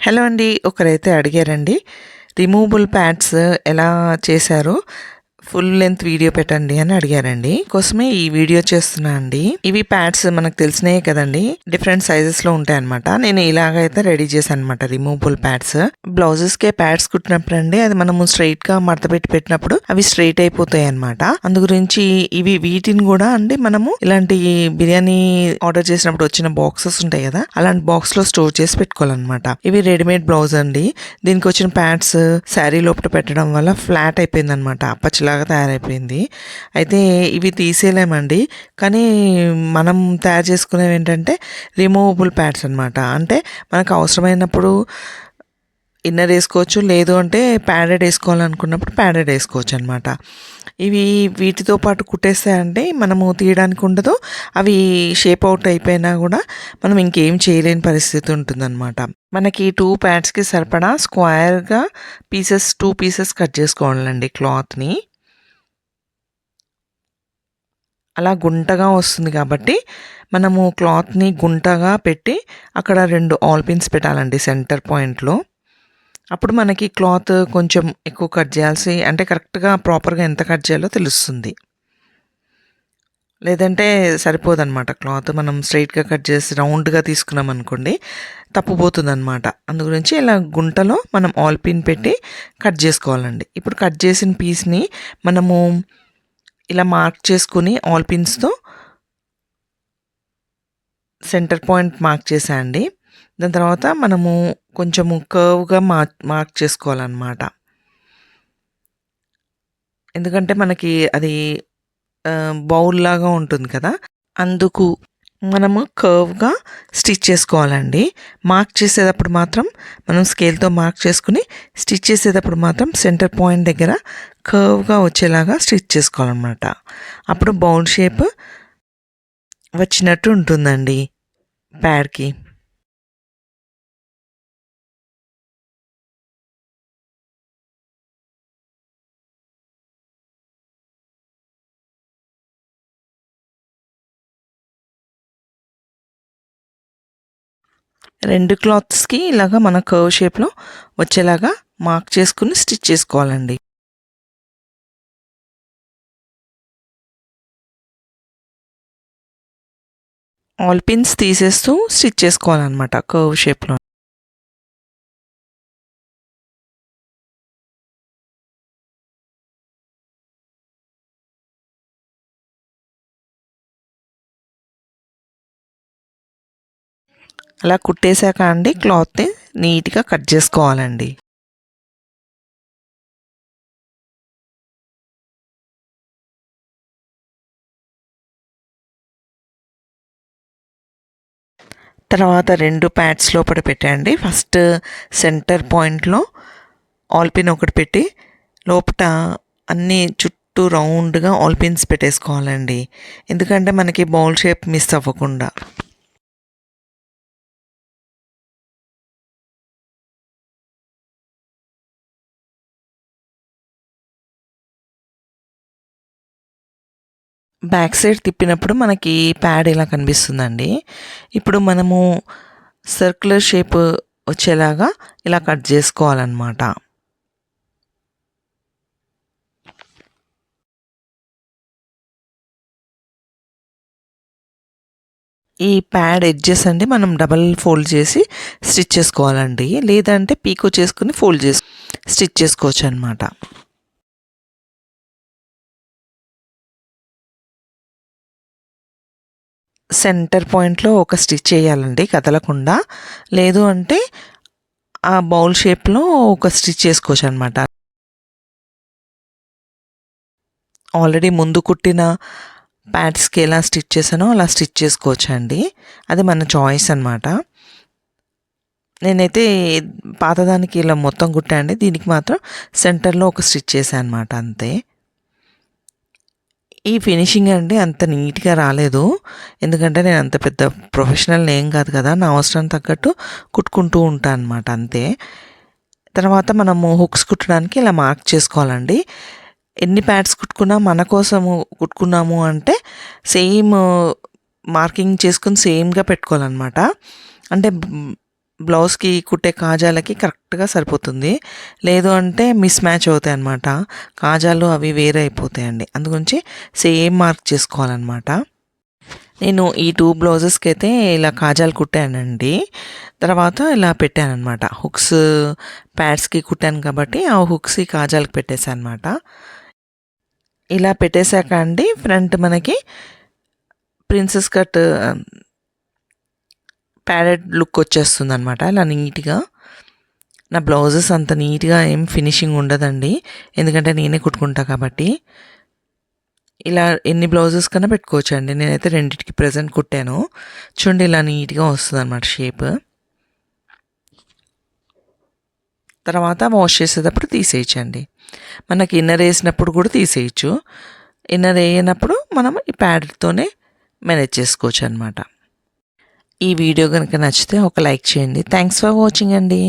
Hello అండి. ఒకరైతే అడిగారండి, removable pods ఎలా చేశారో ఫుల్ లెంత్ వీడియో పెట్టండి అని అడిగారండి. కోసమే ఈ వీడియో చేస్తున్నా అండి. ఇవి ప్యాడ్స్ మనకు తెలిసినాయి కదండి, డిఫరెంట్ సైజెస్ లో ఉంటాయి అనమాట. నేను ఇలాగైతే రెడీ చేశాను అనమాట రిమూవబుల్ ప్యాడ్స్. బ్లౌజెస్ కే ప్యాడ్స్ కుట్టినప్పుడు అండి, అది మనము స్ట్రైట్ గా మడత పెట్టి పెట్టినప్పుడు అవి స్ట్రైట్ అయిపోతాయి అనమాట. అందు గురించి వీటిని కూడా అండి మనము ఇలాంటి బిర్యానీ ఆర్డర్ చేసినప్పుడు వచ్చిన బాక్సెస్ ఉంటాయి కదా, అలాంటి బాక్స్ లో స్టోర్ చేసి పెట్టుకోవాలన్నమాట. ఇవి రెడీమేడ్ బ్లౌజ్ అండి. దీనికి వచ్చిన ప్యాడ్స్ శారీ లోపల పెట్టడం వల్ల ఫ్లాట్ అయిపోయింది అనమాట, అప్పచ్చిలాగా తయారైపోయింది. అయితే ఇవి తీసేయలేమండి, కానీ మనం తయారు చేసుకునేవి ఏంటంటే రిమూవబుల్ ప్యాడ్స్ అనమాట. అంటే మనకు అవసరమైనప్పుడు ఇన్నర్ వేసుకోవచ్చు, లేదు అంటే ప్యాడెడ్ వేసుకోవాలనుకున్నప్పుడు ప్యాడెడ్ వేసుకోవచ్చు అనమాట. వీటితో పాటు కుట్టేస్తాయంటే మనము తీయడానికి ఉండదు. అవి షేప్ అవుట్ అయిపోయినా కూడా మనం ఇంకేం చేయలేని పరిస్థితి ఉంటుందన్నమాట. మనకి 2 ప్యాడ్స్కి సరిపడా స్క్వేర్గా 2 పీసెస్ కట్ చేసుకోవాలండి క్లాత్ని. అలా గుంటగా వస్తుంది కాబట్టి మనము క్లాత్ని గుంటగా పెట్టి అక్కడ 2 ఆల్ పిన్స్ పెట్టాలండి సెంటర్ పాయింట్లో. అప్పుడు మనకి క్లాత్ కొంచెం ఎక్కువ కట్ చేయాల్సి, అంటే కరెక్ట్గా ప్రాపర్గా ఎంత కట్ చేయాలో తెలుస్తుంది. లేదంటే సరిపోదన్నమాట క్లాత్. మనం స్ట్రైట్గా కట్ చేసి రౌండ్గా తీసుకున్నాం అనుకోండి, తప్పుపోతుంది అనమాట. అందు గురించి ఇలా గుంటలో మనం ఆల్ పిన్ పెట్టి కట్ చేసుకోవాలండి. ఇప్పుడు కట్ చేసిన పీస్ని మనము ఇలా మార్క్ చేసుకుని ఆల్ పిన్స్తో సెంటర్ పాయింట్ మార్క్ చేసేయండి. దాని తర్వాత మనము కొంచెము కర్వ్గా మార్క్ చేసుకోవాలన్నమాట. ఎందుకంటే మనకి అది బౌల్ లాగా ఉంటుంది కదా, అందుకు మనము కర్వ్గా స్టిచ్ చేసుకోవాలండి. మార్క్ చేసేటప్పుడు మాత్రం మనం స్కేల్తో మార్క్ చేసుకుని, స్టిచ్ చేసేటప్పుడు మాత్రం సెంటర్ పాయింట్ దగ్గర కర్వ్గా వచ్చేలాగా స్టిచ్ చేసుకోవాలన్నమాట. అప్పుడు బౌల్ షేప్ వచ్చినట్టు ఉంటుందండి ప్యాడ్కి. రెండు క్లాత్స్కి ఇలాగా మన కర్వ్ షేప్లో వచ్చేలాగా మార్క్ చేసుకుని స్టిచ్ చేసుకోవాలండి. ఆల్ పిన్స్ తీసేస్తూ స్టిచ్ చేసుకోవాలన్నమాట కర్వ్ షేప్లో. అలా కుట్టేశాక అండి క్లాత్ని నీట్గా కట్ చేసుకోవాలండి. తర్వాత 2 ప్యాడ్స్ లోపల పెట్టండి. ఫస్ట్ సెంటర్ పాయింట్లో ఆల్ పిన్ ఒకటి పెట్టి లోపల అన్నీ చుట్టూ రౌండ్గా ఆల్ పిన్స్ పెట్టేసుకోవాలండి, ఎందుకంటే మనకి బౌల్ షేప్ మిస్ అవ్వకుండా. బ్యాక్ సైడ్ తిప్పినప్పుడు మనకి ప్యాడ్ ఇలా కనిపిస్తుందండి. ఇప్పుడు మనము సర్క్యులర్ షేప్ వచ్చేలాగా ఇలా కట్ చేసుకోవాలన్నమాట. ఈ ప్యాడ్ ఎడ్జెస్ అండి మనం డబల్ ఫోల్డ్ చేసి స్టిచ్ చేసుకోవాలండి, లేదంటే పీకో చేసుకుని ఫోల్డ్ చేసి స్టిచ్ చేసుకోవచ్చు అనమాట. సెంటర్ పాయింట్లో ఒక స్టిచ్ చేయాలండి కదలకుండా, లేదు అంటే ఆ బౌల్ షేప్లో ఒక స్టిచ్ చేసుకోవచ్చు అనమాట. ఆల్రెడీ ముందు కుట్టిన ప్యాడ్స్కి ఎలా స్టిచ్ చేసానో అలా స్టిచ్ చేసుకోవచ్చు అండి, అది మన చాయిస్ అనమాట. నేనైతే పాతదానికి ఇలా మొత్తం కుట్టాండి, దీనికి మాత్రం సెంటర్లో ఒక స్టిచ్ చేశాను అనమాట, అంతే. ఈ ఫినిషింగ్ అండి అంత నీట్గా రాలేదు, ఎందుకంటే నేను అంత పెద్ద ప్రొఫెషనల్ ఏం కాదు కదా, నా అవసరం తగ్గట్టు కుట్టుకుంటూ ఉంటాను అనమాట, అంతే. తర్వాత మనము హుక్స్ కుట్టడానికి ఇలా మార్క్ చేసుకోవాలండి. ఎన్ని ప్యాడ్స్ కుట్టుకున్నా మన కోసము కుట్టుకున్నాము అంటే సేమ్ మార్కింగ్ చేసుకుని సేమ్గా పెట్టుకోవాలన్నమాట. అంటే బ్లౌజ్కి కుట్టే కాజాలకి కరెక్ట్గా సరిపోతుంది. లేదు అంటే మిస్ మ్యాచ్ అవుతాయి అన్నమాట. కాజాలు అవి వేరే అయిపోతాయండి. అందుగురించి సేమ్ మార్క్ చేసుకోవాలన్నమాట. నేను ఈ 2 బ్లౌజెస్కి అయితే ఇలా కాజాలు కుట్టానండి. తర్వాత ఇలా పెట్టానన్నమాట. హుక్స్ ప్యాడ్స్కి కుట్టాను కాబట్టి ఆ హుక్స్ ఈ కాజాలకు పెట్టేశాను అనమాట. ఇలా పెట్టేశాక అండి ఫ్రంట్ మనకి ప్రిన్సెస్ కట్ ప్యాడెడ్ లుక్ వచ్చేస్తుంది అనమాట. ఇలా నీట్గా. నా బ్లౌజెస్ అంత నీట్గా ఏం ఫినిషింగ్ ఉండదండి, ఎందుకంటే నేనే కుట్టుకుంటా కాబట్టి. ఇలా ఎన్ని బ్లౌజెస్ కన్నా పెట్టుకోవచ్చు అండి. నేనైతే రెండింటికి ప్రెజెంట్ కుట్టాను. చూడండి ఇలా నీట్గా వస్తుంది అనమాట షేప్. తర్వాత వాష్ చేసేటప్పుడు తీసేయచ్చండి. మనకి ఇన్నర్ వేసినప్పుడు కూడా తీసేయచ్చు. ఇన్నర్ వేయనప్పుడు మనం ఈ ప్యాడ్తోనే మేనేజ్ చేసుకోవచ్చు అనమాట. ఈ వీడియో కనుక నచ్చితే ఒక లైక్ చేయండి. థ్యాంక్స్ ఫర్ వాచింగ్ అండి.